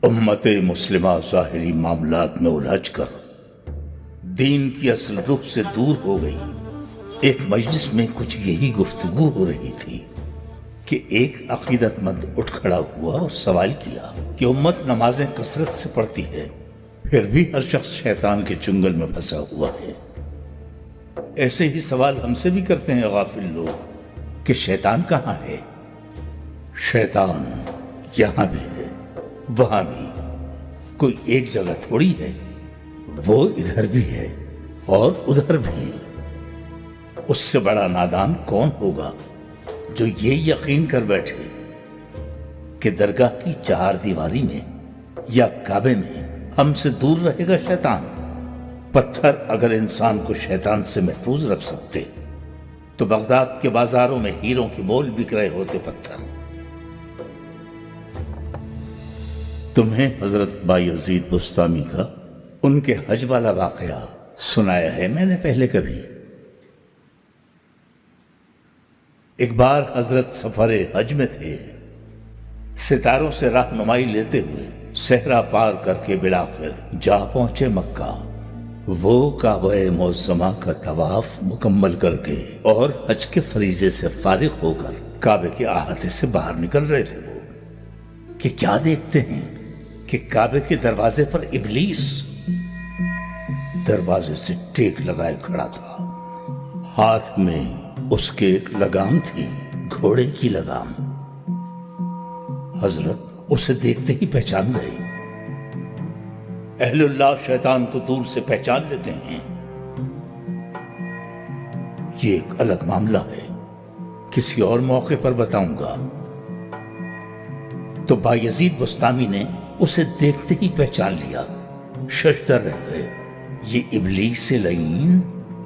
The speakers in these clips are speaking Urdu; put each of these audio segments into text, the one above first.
امت مسلمہ ظاہری معاملات میں الجھ کر دین کی اصل رخ سے دور ہو گئی۔ ایک مجلس میں کچھ یہی گفتگو ہو رہی تھی کہ ایک عقیدت مند اٹھ کھڑا ہوا اور سوال کیا کہ امت نمازیں کثرت سے پڑھتی ہے، پھر بھی ہر شخص شیطان کے چنگل میں پھنسا ہوا ہے۔ ایسے ہی سوال ہم سے بھی کرتے ہیں غافل لوگ کہ شیطان کہاں ہے؟ شیطان یہاں بھی ہے، وہاں بھی، کوئی ایک جگہ تھوڑی ہے، وہ ادھر بھی ہے اور ادھر بھی۔ اس سے بڑا نادان کون ہوگا جو یہ یقین کر بیٹھے کہ درگاہ کی چار دیواری میں یا کعبے میں ہم سے دور رہے گا شیطان۔ پتھر اگر انسان کو شیطان سے محفوظ رکھ سکتے تو بغداد کے بازاروں میں ہیروں کے مول بک رہے ہوتے پتھر۔ تمہیں حضرت بایزید بستامی کا ان کے حج والا واقعہ سنایا ہے میں نے پہلے کبھی؟ ایک بار حضرت سفر حج میں تھے، ستاروں سے رہنمائی لیتے ہوئے صحرا پار کر کے بالآخر جا پہنچے مکہ۔ وہ کعبہ معظمہ کا طواف مکمل کر کے اور حج کے فریضے سے فارغ ہو کر کعبے کے احاطے سے باہر نکل رہے تھے وہ کہ کیا دیکھتے ہیں کہ کعبے کے دروازے پر ابلیس دروازے سے ٹیک لگائے کھڑا تھا۔ ہاتھ میں اس کے ایک لگام تھی، گھوڑے کی لگام۔ حضرت اسے دیکھتے ہی پہچان گئے۔ اہل اللہ شیطان کو دور سے پہچان لیتے ہیں، یہ ایک الگ معاملہ ہے، کسی اور موقع پر بتاؤں گا۔ تو بایزید بستامی نے اسے دیکھتے ہی پہچان لیا، ششدر رہ گئے۔ یہ ابلیس لعین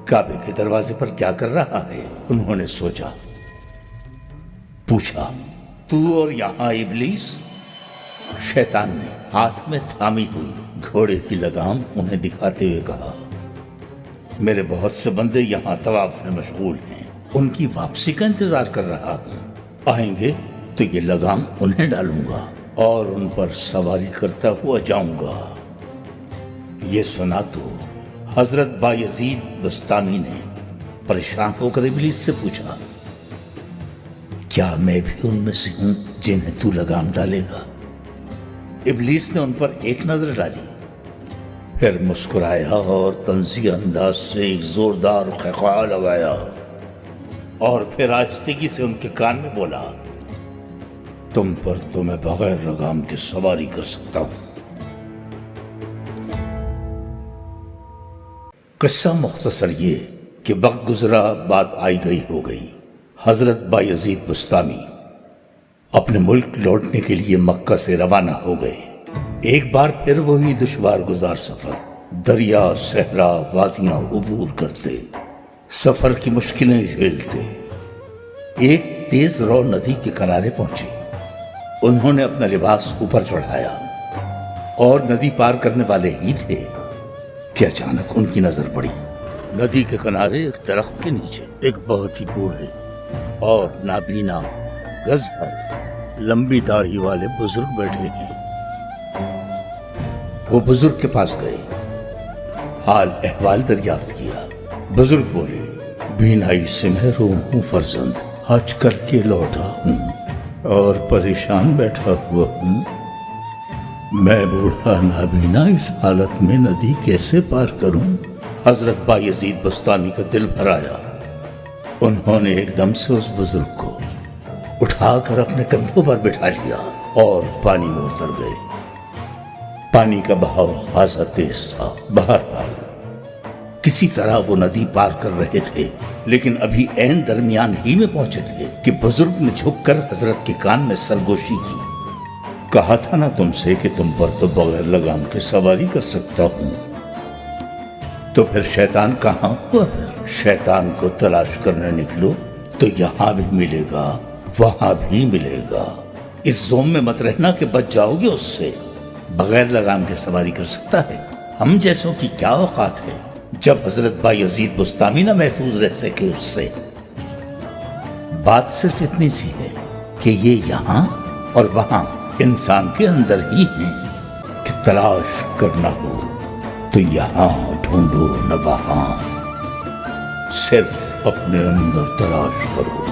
کعبے کے دروازے پر کیا کر رہا ہے؟ انہوں نے سوچا، پوچھا، تو اور یہاں ابلیس؟ شیطان نے ہاتھ میں تھامی ہوئی گھوڑے کی لگام انہیں دکھاتے ہوئے کہا، میرے بہت سے بندے یہاں طواف میں مشغول ہیں، ان کی واپسی کا انتظار کر رہا ہوں، آئیں گے تو یہ لگام انہیں ڈالوں گا اور ان پر سواری کرتا ہوا جاؤں گا۔ یہ سنا تو حضرت بایزید بستامی نے پریشان ہو کر ابلیس سے پوچھا، کیا میں بھی ان میں سے ہوں جنہیں تو لگام ڈالے گا؟ ابلیس نے ان پر ایک نظر ڈالی، پھر مسکرایا اور طنزیہ انداز سے ایک زوردار قہقہا لگایا اور پھر آہستگی سے ان کے کان میں بولا، تم پر تو میں بغیر لگام کے سواری کر سکتا ہوں۔ قصہ مختصر یہ کہ وقت گزرا، بات آئی گئی ہو گئی۔ حضرت بایزید بستامی اپنے ملک لوٹنے کے لیے مکہ سے روانہ ہو گئے۔ ایک بار پھر وہی دشوار گزار سفر، دریا، صحرا، وادیاں عبور کرتے، سفر کی مشکلیں جھیلتے۔ ایک تیز رو ندی کے کنارے پہنچے۔ انہوں نے اپنا لباس اوپر چڑھایا اور ندی پار کرنے والے ہی تھے کہ اچانک ان کی نظر پڑی۔ ندی کے کنارے ایک درخت کے نیچے ایک بہت ہی بوڑھے اور نابینا، گز بھر لمبی داڑھی والے بزرگ بیٹھے ہیں۔ وہ بزرگ کے پاس گئے، حال احوال دریافت کیا۔ بزرگ بولے، بینائی سے محروم ہوں فرزند، حج کر کے لوٹا ہوں اور پریشان بیٹھا ہوا ہوں۔ میں بوڑھا نابینا اس حالت میں ندی کیسے پار کروں؟ حضرت بایزید بستامی کا دل بھر آیا۔ انہوں نے ایک دم سے اس بزرگ کو اٹھا کر اپنے کندھوں پر بٹھا لیا اور پانی میں اتر گئے۔ پانی کا بہاؤ خاصا تیز تھا۔ بہرحال کسی طرح وہ ندی پار کر رہے تھے، لیکن ابھی عین درمیان ہی میں پہنچے تھے کہ بزرگ نے جھک کر حضرت کے کان میں سرگوشی کی، کہا تھا نا تم سے کہ تم پر تو بغیر لگام کے سواری کر سکتا ہوں۔ تو پھر شیطان کہاں ہوا؟ پھر شیطان کو تلاش کرنے نکلو تو یہاں بھی ملے گا، وہاں بھی ملے گا۔ اس زوم میں مت رہنا کہ بچ جاؤ گے اس سے۔ بغیر لگام کے سواری کر سکتا ہے؟ ہم جیسوں کی کیا اوقات ہے جب حضرت بایزید بستامی نہ محفوظ رہ سکے اس سے۔ بات صرف اتنی سی ہے کہ یہ یہاں اور وہاں انسان کے اندر ہی ہیں۔ تلاش کرنا ہو تو یہاں ڈھونڈو نہ وہاں، صرف اپنے اندر تلاش کرو۔